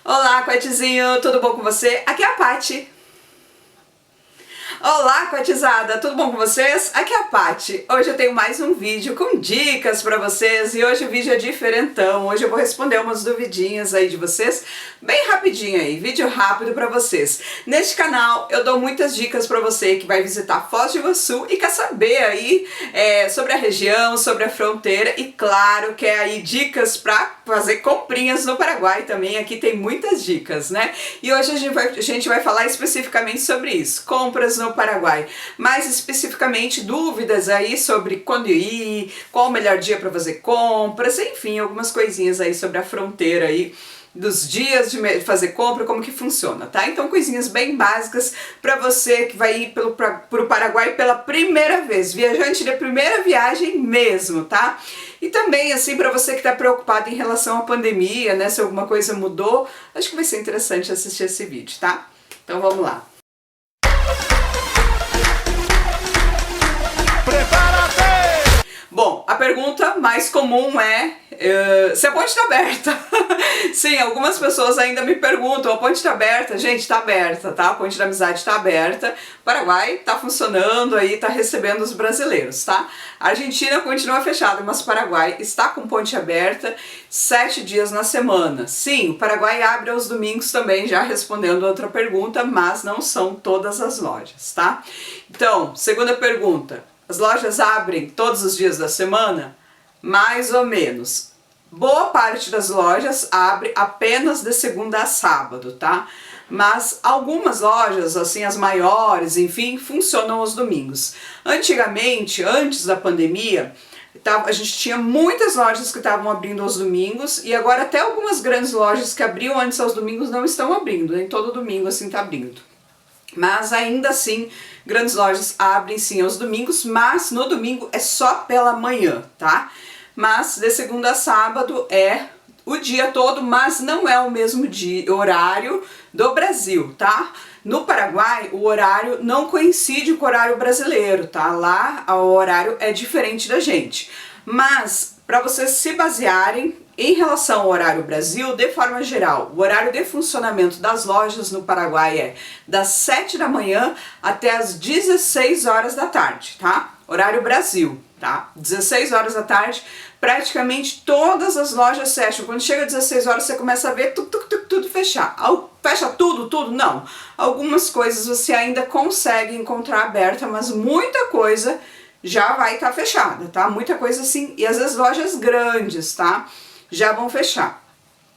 Olá, coetezinho, tudo bom com você? Aqui é a Paty. Olá, coetizada, tudo bom com vocês? Aqui é a Paty. Hoje eu tenho mais um vídeo com dicas pra vocês e hoje o vídeo é diferentão. Hoje eu vou responder umas duvidinhas aí de vocês, bem rapidinho aí, vídeo rápido pra vocês. Neste canal eu dou muitas dicas pra você que vai visitar Foz do Iguaçu e quer saber aí sobre a região, sobre a fronteira e claro, quer aí dicas pra fazer comprinhas no Paraguai também. Aqui tem muitas dicas, né? E hoje a gente vai falar especificamente sobre isso, compras no Paraguai, mais especificamente dúvidas aí sobre quando ir, qual o melhor dia para fazer compras, enfim, algumas coisinhas aí sobre a fronteira aí, dos dias de fazer compra, como que funciona, tá? Então coisinhas bem básicas para você que vai ir pro Paraguai pela primeira vez, viajante de primeira viagem mesmo, tá? E também assim para você que está preocupado em relação à pandemia, né, se alguma coisa mudou, acho que vai ser interessante assistir esse vídeo, tá? Então vamos lá. Bom, a pergunta mais comum é se a ponte está aberta. Sim, algumas pessoas ainda me perguntam, a ponte está aberta? Gente, está aberta, tá? A ponte da amizade está aberta, o Paraguai está funcionando aí, está recebendo os brasileiros, tá? A Argentina continua fechada, mas o Paraguai está com ponte aberta 7 dias na semana. Sim, o Paraguai abre aos domingos também, já respondendo outra pergunta, mas não são todas as lojas, tá? Então, segunda pergunta. As lojas abrem todos os dias da semana? Mais ou menos. Boa parte das lojas abre apenas de segunda a sábado, tá? Mas algumas lojas, assim as maiores, enfim, funcionam aos domingos. Antigamente, antes da pandemia, a gente tinha muitas lojas que estavam abrindo aos domingos e agora até algumas grandes lojas que abriam antes aos domingos não estão abrindo, nem todo domingo assim tá abrindo. Mas ainda assim, grandes lojas abrem sim aos domingos, mas no domingo é só pela manhã, tá? Mas de segunda a sábado é o dia todo, mas não é o mesmo horário do Brasil, tá? No Paraguai, o horário não coincide com o horário brasileiro, tá? Lá o horário é diferente da gente. Mas, para vocês se basearem, em relação ao horário Brasil, de forma geral, o horário de funcionamento das lojas no Paraguai é das 7 da manhã até as 16 horas da tarde, tá? Horário Brasil, tá? 16 horas da tarde, praticamente todas as lojas fecham. Quando chega às 16 horas, você começa a ver tudo fechar. Fecha tudo? Não. Algumas coisas você ainda consegue encontrar aberta, mas muita coisa já vai estar fechada, tá? Muita coisa assim, e às vezes lojas grandes, tá? Já vão fechar.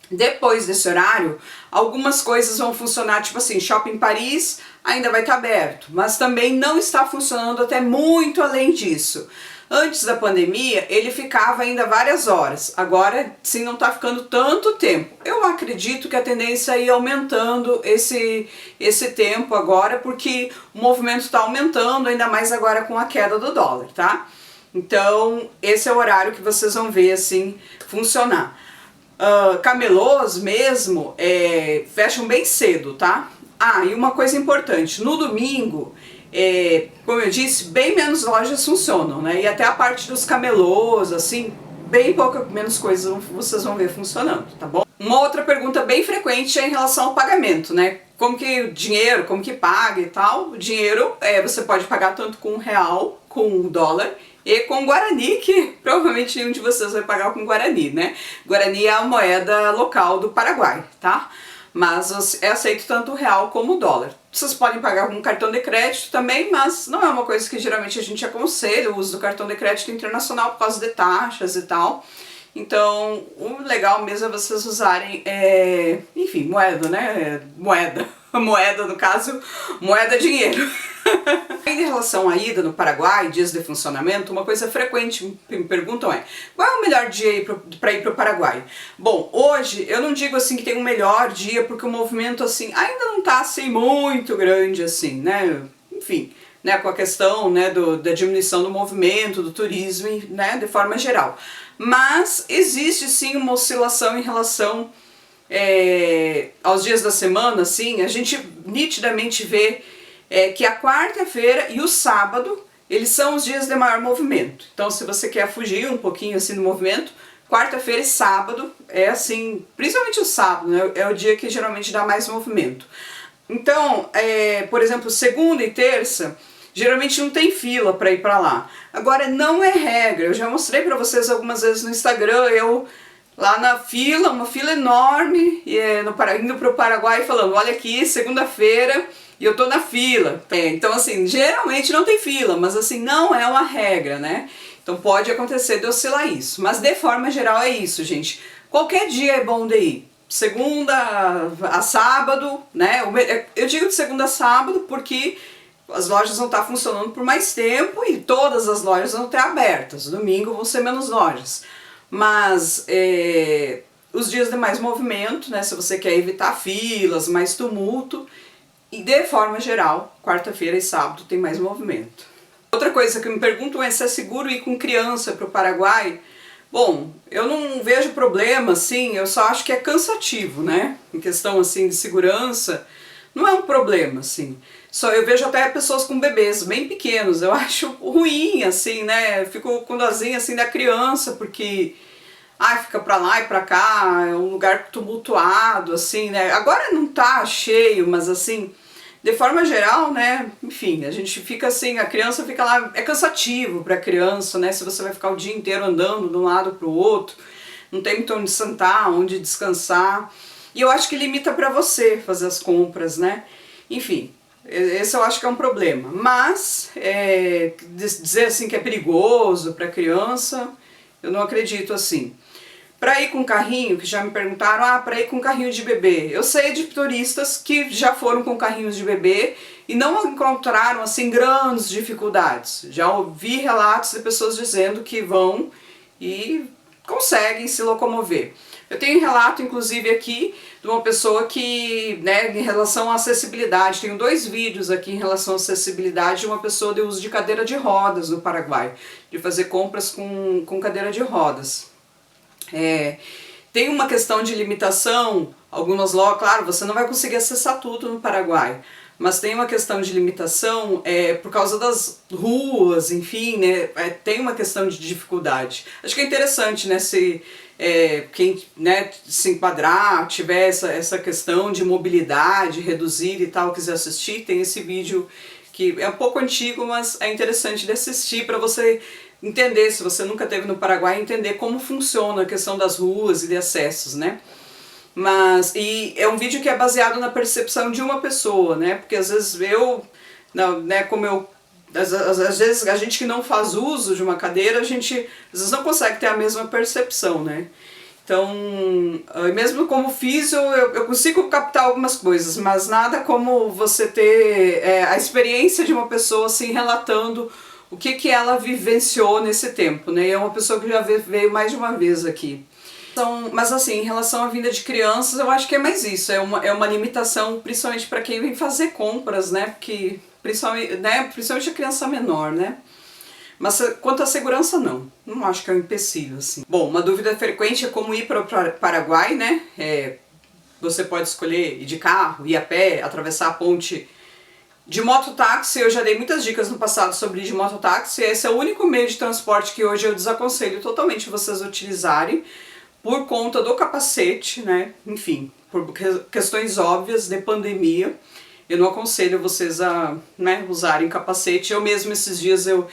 Depois desse horário, algumas coisas vão funcionar, tipo assim, Shopping Paris ainda vai estar aberto, mas também não está funcionando até muito além disso. Antes da pandemia, ele ficava ainda várias horas, agora sim não está ficando tanto tempo. Eu acredito que a tendência é ir aumentando esse tempo agora, porque o movimento está aumentando, ainda mais agora com a queda do dólar, tá? Então, esse é o horário que vocês vão ver assim funcionar. Camelôs mesmo fecham bem cedo, tá? Ah, e uma coisa importante, no domingo, como eu disse, bem menos lojas funcionam, né? E até a parte dos camelôs, assim, bem menos coisas vocês vão ver funcionando, tá bom? Uma outra pergunta bem frequente é em relação ao pagamento, né? Como que o dinheiro, como que paga e tal. O dinheiro, você pode pagar tanto com real, com dólar e com Guarani, que provavelmente nenhum de vocês vai pagar com Guarani, né? Guarani é a moeda local do Paraguai, tá? Mas é aceito tanto o real como o dólar. Vocês podem pagar com cartão de crédito também, mas não é uma coisa que geralmente a gente aconselha o uso do cartão de crédito internacional por causa de taxas e tal. Então, o legal mesmo é vocês usarem, enfim, moeda, né? Moeda, no caso, moeda é dinheiro. Em relação à ida no Paraguai, dias de funcionamento, uma coisa frequente que me perguntam é: qual é o melhor dia para ir para o Paraguai? Bom, hoje eu não digo assim que tem um melhor dia, porque o movimento assim ainda não está assim muito grande assim, né? Enfim, né, com a questão, né, da diminuição do movimento, do turismo, né, de forma geral. Mas existe sim uma oscilação em relação aos dias da semana, assim, a gente nitidamente vê que a quarta-feira e o sábado, eles são os dias de maior movimento. Então, se você quer fugir um pouquinho assim do movimento, quarta-feira e sábado é assim, principalmente o sábado, né, é o dia que geralmente dá mais movimento. Então, por exemplo, segunda e terça, geralmente não tem fila para ir para lá. Agora, não é regra, eu já mostrei para vocês algumas vezes no Instagram, eu lá na fila, uma fila enorme, indo para o Paraguai falando, olha aqui, segunda-feira, e eu tô na fila. Então assim, geralmente não tem fila, mas assim, não é uma regra, né? Então pode acontecer de oscilar isso, mas de forma geral é isso, gente. Qualquer dia é bom de ir. Segunda a sábado, né? Eu digo de segunda a sábado porque as lojas vão estar funcionando por mais tempo e todas as lojas vão estar abertas. Domingo vão ser menos lojas. Mas os dias de mais movimento, né? Se você quer evitar filas, mais tumulto, e de forma geral, quarta-feira e sábado tem mais movimento. Outra coisa que me perguntam é se é seguro ir com criança para o Paraguai. Bom, eu não vejo problema, assim, eu só acho que é cansativo, né? Em questão, assim, de segurança, não é um problema, assim. Só eu vejo até pessoas com bebês bem pequenos, eu acho ruim, assim, né? Eu fico com dozinha, assim, da criança, porque fica pra lá e pra cá, é um lugar tumultuado, assim, né? Agora não tá cheio, mas assim, de forma geral, né, enfim, a gente fica assim, a criança fica lá, é cansativo pra criança, né, se você vai ficar o dia inteiro andando de um lado pro outro, não tem muito onde sentar, onde descansar, e eu acho que limita pra você fazer as compras, né, enfim, esse eu acho que é um problema, mas dizer assim que é perigoso pra criança, eu não acredito assim. Para ir com carrinho, que já me perguntaram, para ir com carrinho de bebê. Eu sei de turistas que já foram com carrinhos de bebê e não encontraram assim grandes dificuldades. Já ouvi relatos de pessoas dizendo que vão e conseguem se locomover. Eu tenho um relato, inclusive, aqui de uma pessoa que, né, em relação à acessibilidade, tenho 2 vídeos aqui em relação à acessibilidade de uma pessoa de uso de cadeira de rodas no Paraguai, de fazer compras com cadeira de rodas. Tem uma questão de limitação, algumas lojas, claro, você não vai conseguir acessar tudo no Paraguai, mas tem uma questão de limitação por causa das ruas, enfim, né, tem uma questão de dificuldade. Acho que é interessante, né, se quem, né, se enquadrar, tiver essa questão de mobilidade, reduzir e tal, quiser assistir, tem esse vídeo que é um pouco antigo, mas é interessante de assistir para você entender, se você nunca esteve no Paraguai, entender como funciona a questão das ruas e de acessos, né? E é um vídeo que é baseado na percepção de uma pessoa, né? Porque às vezes às vezes a gente que não faz uso de uma cadeira, a gente às vezes não consegue ter a mesma percepção, né? Então, mesmo como físio, eu consigo captar algumas coisas, mas nada como você ter a experiência de uma pessoa assim relatando o que ela vivenciou nesse tempo, né? E é uma pessoa que já veio mais de uma vez aqui. Então, mas assim, em relação à vinda de crianças, eu acho que é mais isso, é uma limitação principalmente para quem vem fazer compras, né? Porque, principalmente a criança menor, né? Mas quanto à segurança, não acho que é um empecilho, assim. Bom, uma dúvida frequente é como ir para o Paraguai, né? Você pode escolher ir de carro, ir a pé, atravessar a ponte. De mototáxi, eu já dei muitas dicas no passado sobre ir de mototáxi, esse é o único meio de transporte que hoje eu desaconselho totalmente vocês utilizarem, por conta do capacete, né, enfim, por questões óbvias de pandemia, eu não aconselho vocês a, né, usarem capacete. Eu mesmo esses dias eu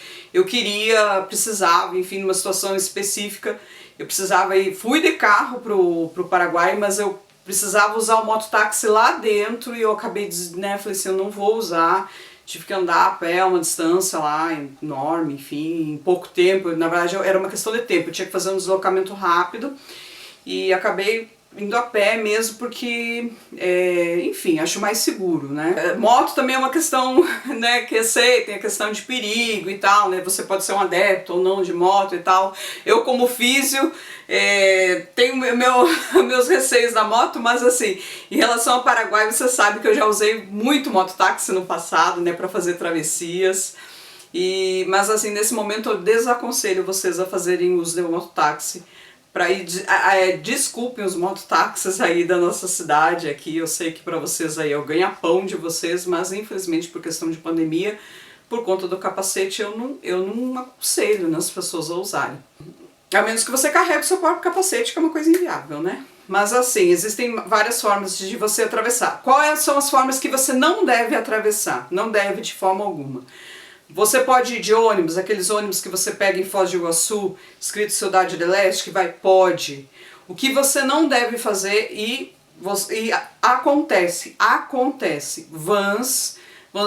precisava, enfim, numa situação específica, eu precisava ir, fui de carro pro Paraguai, mas eu precisava usar o mototáxi lá dentro e eu acabei, né, falei assim, eu não vou usar, tive que andar a pé uma distância lá enorme, enfim, em pouco tempo, na verdade era uma questão de tempo, eu tinha que fazer um deslocamento rápido e acabei indo a pé mesmo porque, enfim, acho mais seguro, né. Moto também é uma questão, né, que eu sei, tem a questão de perigo e tal, né, você pode ser um adepto ou não de moto e tal. Eu como físio tenho meus receios da moto, mas assim, em relação ao Paraguai, você sabe que eu já usei muito mototáxi no passado, né, para fazer travessias. Mas assim, nesse momento eu desaconselho vocês a fazerem uso de mototáxi. Desculpem os mototáxis aí da nossa cidade aqui, eu sei que para vocês aí é o ganha-pão de vocês, mas infelizmente por questão de pandemia, por conta do capacete, eu não aconselho, né, as pessoas a usarem. A menos que você carregue o seu próprio capacete, que é uma coisa inviável, né? Mas assim, existem várias formas de você atravessar. Quais são as formas que você não deve atravessar? Não deve de forma alguma. Você pode ir de ônibus, aqueles ônibus que você pega em Foz do Iguaçu, escrito Cidade do Leste, que vai, pode. O que você não deve fazer acontece, vans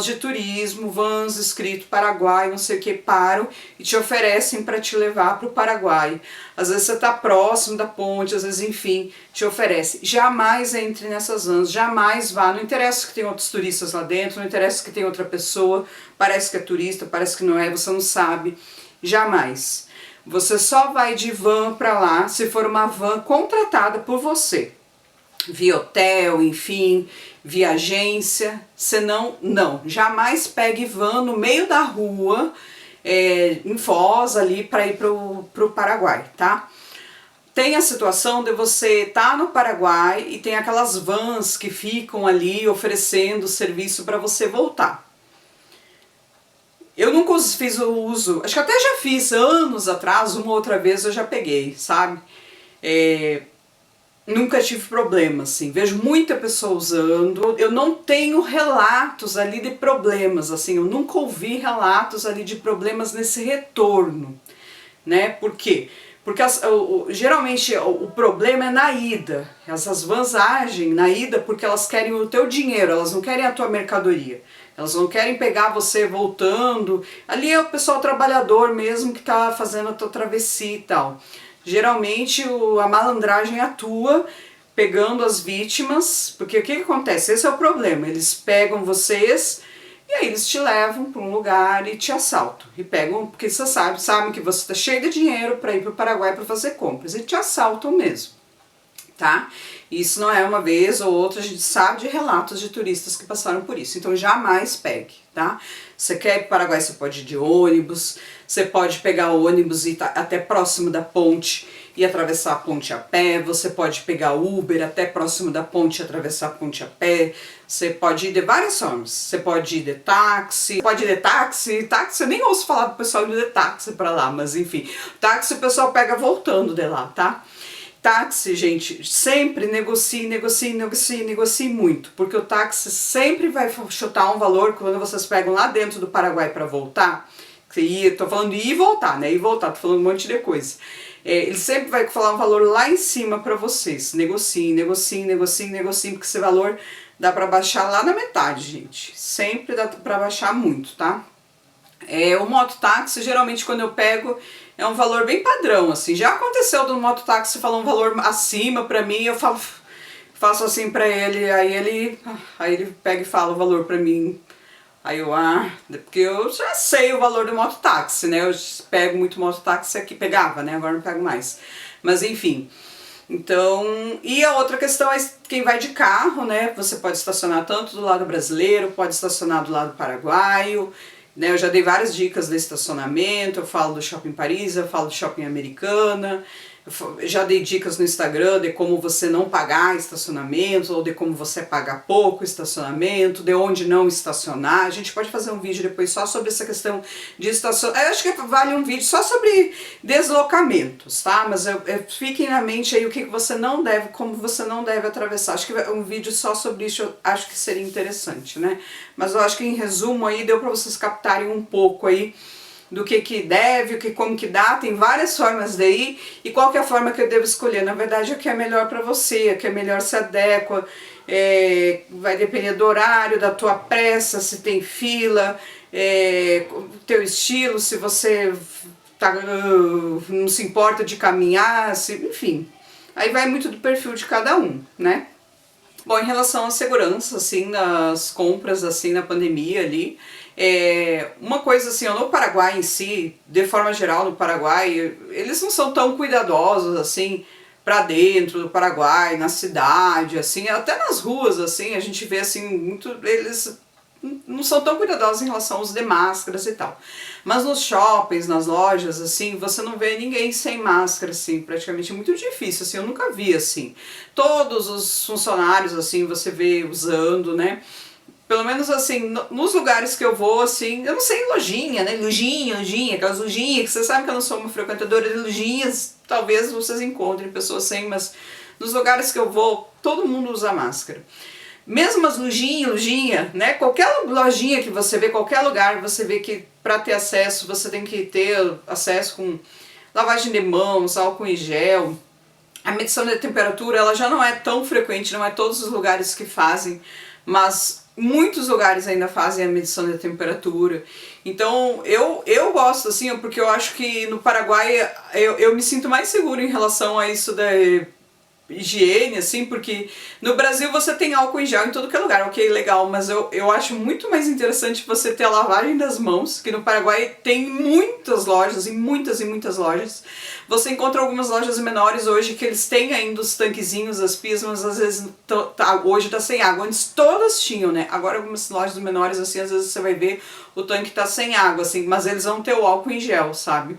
de turismo, vans escrito Paraguai, não sei o que, param e te oferecem para te levar para o Paraguai. Às vezes você está próximo da ponte, às vezes, enfim, te oferece. Jamais entre nessas vans, jamais vá. Não interessa que tem outros turistas lá dentro, não interessa que tem outra pessoa, parece que é turista, parece que não é, você não sabe. Jamais. Você só vai de van para lá se for uma van contratada por você. Via hotel, enfim, via agência, senão não, jamais pegue van no meio da rua, em Foz ali para ir pro Paraguai, tá? Tem a situação de você estar no Paraguai e tem aquelas vans que ficam ali oferecendo serviço para você voltar. Eu nunca fiz o uso, acho que até já fiz anos atrás, uma outra vez eu já peguei, sabe? Nunca tive problema, assim, vejo muita pessoa usando, eu não tenho relatos ali de problemas, assim, eu nunca ouvi relatos ali de problemas nesse retorno, né, por quê? Porque geralmente o problema é na ida, essas vans agem na ida porque elas querem o teu dinheiro, elas não querem a tua mercadoria, elas não querem pegar você voltando, ali é o pessoal trabalhador mesmo que tá fazendo a tua travessia e tal. Geralmente a malandragem atua pegando as vítimas, porque o que acontece? Esse é o problema, eles pegam vocês e aí eles te levam para um lugar e te assaltam. E pegam, porque você sabem que você está cheio de dinheiro para ir para o Paraguai para fazer compras e te assaltam mesmo, tá? Isso não é uma vez ou outra, a gente sabe de relatos de turistas que passaram por isso, então jamais pegue, tá? Você quer ir para o Paraguai, você pode ir de ônibus, você pode pegar o ônibus e ir até próximo da ponte e atravessar a ponte a pé, você pode pegar Uber até próximo da ponte e atravessar a ponte a pé, você pode ir de várias formas, você pode ir de táxi, táxi eu nem ouço falar do pessoal indo de táxi para lá, mas enfim, táxi o pessoal pega voltando de lá, tá? Táxi, gente, sempre negocie muito, porque o táxi sempre vai chutar um valor quando vocês pegam lá dentro do Paraguai para voltar. Tô falando de ir e voltar, né? Ir e voltar, tô falando um monte de coisa. Ele sempre vai falar um valor lá em cima para vocês. Negociem, porque esse valor dá para baixar lá na metade, gente. Sempre dá para baixar muito, tá? O mototáxi, geralmente quando eu pego, é um valor bem padrão, assim. Já aconteceu do mototáxi falar um valor acima pra mim, eu faço assim pra ele, aí ele pega e fala o valor pra mim. Aí eu, porque eu já sei o valor do mototáxi, né? Eu pego muito mototáxi aqui, pegava, né? Agora não pego mais. Mas enfim. Então, e a outra questão é quem vai de carro, né? Você pode estacionar tanto do lado brasileiro, pode estacionar do lado paraguaio, né? Eu já dei várias dicas de estacionamento, eu falo do Shopping Paris, eu falo do Shopping Americana, eu já dei dicas no Instagram de como você não pagar estacionamento, ou de como você pagar pouco estacionamento, de onde não estacionar. A gente pode fazer um vídeo depois só sobre essa questão de estacionamento. Eu acho que vale um vídeo só sobre deslocamentos, tá? Mas fiquem na mente aí o que você não deve, como você não deve atravessar. Acho que um vídeo só sobre isso eu acho que seria interessante, né? Mas eu acho que em resumo aí deu para vocês captarem um pouco aí do que deve, como que dá, tem várias formas daí, e qual que é a forma que eu devo escolher? Na verdade, o que é melhor para você, o que é melhor se adequa, vai depender do horário, da tua pressa, se tem fila, teu estilo, se você não se importa de caminhar, enfim, aí vai muito do perfil de cada um, né? Bom, em relação à segurança, assim, nas compras, assim, na pandemia ali, uma coisa assim, no Paraguai em si, de forma geral no Paraguai, eles não são tão cuidadosos, assim, pra dentro do Paraguai, na cidade, assim, até nas ruas, assim, a gente vê, assim, eles não são tão cuidadosos em relação ao uso de máscaras e tal. Mas nos shoppings, nas lojas, assim, você não vê ninguém sem máscara, assim, praticamente é muito difícil, assim, eu nunca vi, assim. Todos os funcionários, assim, você vê usando, né? pelo menos assim, nos lugares que eu vou, assim, eu não sei em lojinha, né? Lojinha, aquelas lojinhas, que você sabe que eu não sou uma frequentadora de lojinhas, talvez vocês encontrem pessoas sem, mas nos lugares que eu vou, todo mundo usa máscara. Mesmo as lojinha, né? Qualquer lojinha que você vê, qualquer lugar, você vê que para ter acesso, você tem que ter acesso com lavagem de mãos, álcool em gel. A medição de temperatura, ela já não é tão frequente, não é todos os lugares que fazem, mas muitos lugares ainda fazem a medição de temperatura. Então eu gosto assim, porque eu acho que no Paraguai eu me sinto mais seguro em relação a isso da higiene, assim, porque no Brasil você tem álcool em gel em todo que é lugar, ok, legal, mas eu acho muito mais interessante você ter a lavagem das mãos, que no Paraguai tem muitas lojas, e muitas lojas. Você encontra algumas lojas menores hoje que eles têm ainda os tanquezinhos, as pias, mas às vezes hoje tá sem água. Antes todas tinham, né? Agora algumas lojas menores, assim, às vezes você vai ver o tanque tá sem água, assim, mas eles vão ter o álcool em gel, sabe?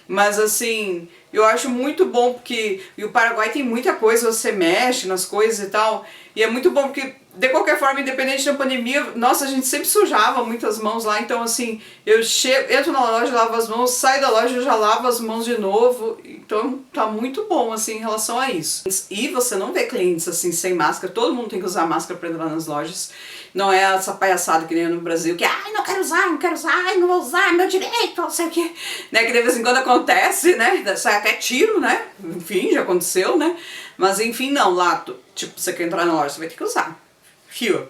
Mas assim, eu acho muito bom porque e o Paraguai tem muita coisa, você mexe nas coisas e tal, e é muito bom porque de qualquer forma, independente da pandemia, nossa, a gente sempre sujava muitas mãos lá, então assim, eu entro na loja, lavo as mãos, saio da loja, eu já lavo as mãos de novo, então tá muito bom assim em relação a isso. E você não vê clientes assim sem máscara, todo mundo tem que usar máscara para entrar nas lojas, não é essa palhaçada que nem no Brasil, que ai, não quero usar, ai, não vou usar, meu direito, não sei o que, né, que de vez em quando acontece, né, sai até tiro, né, enfim, já aconteceu, né, mas enfim, não, lá, tipo, você quer entrar na loja, você vai ter que usar. Fio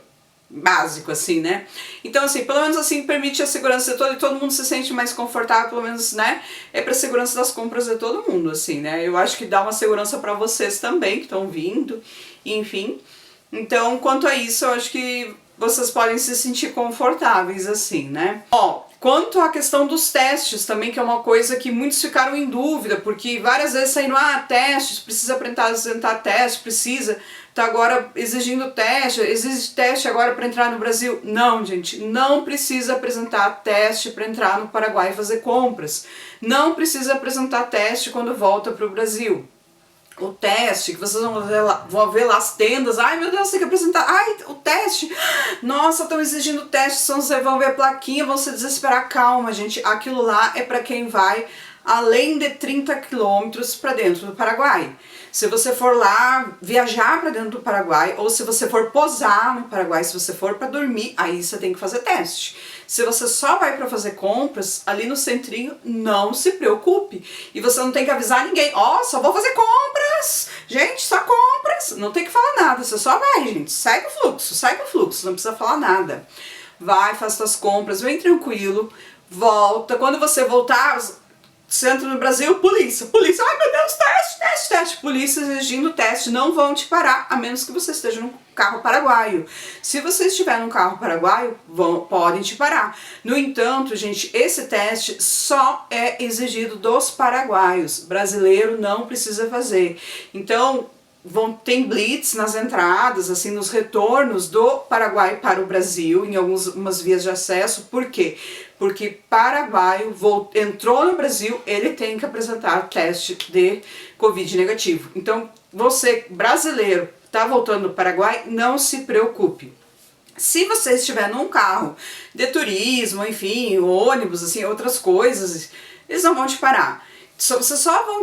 básico, assim, né? Então, assim, pelo menos assim, permite a segurança de todo, e todo mundo se sente mais confortável, pelo menos, né? É pra segurança das compras de todo mundo, assim, né? Eu acho que dá uma segurança pra vocês também, que estão vindo, enfim. Então, quanto a isso, eu acho que vocês podem se sentir confortáveis, assim, né? Ó, quanto à questão dos testes também, que é uma coisa que muitos ficaram em dúvida, porque várias vezes saíram, testes, precisa apresentar teste, precisa, tá agora exigindo teste, exige teste agora para entrar no Brasil. Não, gente, não precisa apresentar teste para entrar no Paraguai e fazer compras. Não precisa apresentar teste quando volta para o Brasil. O teste, que vocês vão ver lá as tendas, ai meu Deus, tem que apresentar, ai, o teste, nossa, estão exigindo teste, vocês vão ver a plaquinha, vão se desesperar, calma gente, aquilo lá é para quem vai além de 30 quilômetros para dentro do Paraguai. Se você for lá viajar para dentro do Paraguai, ou se você for posar no Paraguai, se você for para dormir, aí você tem que fazer teste. Se você só vai para fazer compras, ali no centrinho, não se preocupe. E você não tem que avisar ninguém, só vou fazer compras, gente, só compras. Não tem que falar nada, você só vai, gente, segue o fluxo, não precisa falar nada. Vai, faz suas compras, vem tranquilo, volta. Quando você voltar, você entra no Brasil, polícia, ai meu Deus, teste, polícia exigindo teste, não vão te parar, a menos que você esteja num carro paraguaio. Se você estiver num carro paraguaio, podem te parar. No entanto, gente, esse teste só é exigido dos paraguaios, brasileiro não precisa fazer. Então, tem blitz nas entradas, assim, nos retornos do Paraguai para o Brasil, em algumas vias de acesso. Por quê? Porque paraguaio entrou no Brasil, ele tem que apresentar teste de Covid negativo. Então, você, brasileiro, está voltando do Paraguai, não se preocupe. Se você estiver num carro de turismo, enfim, ônibus, assim, outras coisas, eles não vão te parar. Vocês só vão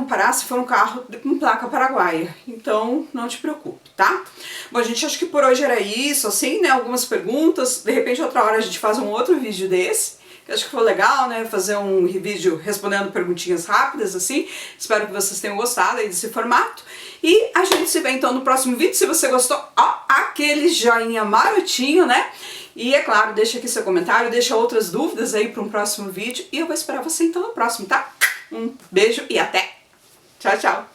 parar se for um carro com placa paraguaia. Então, não te preocupe, tá? Bom, gente, acho que por hoje era isso, assim, né? Algumas perguntas. De repente, outra hora a gente faz um outro vídeo desse. Que acho que foi legal, né? Fazer um vídeo respondendo perguntinhas rápidas, assim. Espero que vocês tenham gostado aí desse formato. E a gente se vê, então, no próximo vídeo. Se você gostou, aquele joinha marotinho, né? E é claro, deixa aqui seu comentário, deixa outras dúvidas aí para um próximo vídeo e eu vou esperar você então no próximo, tá? Um beijo e até! Tchau, tchau!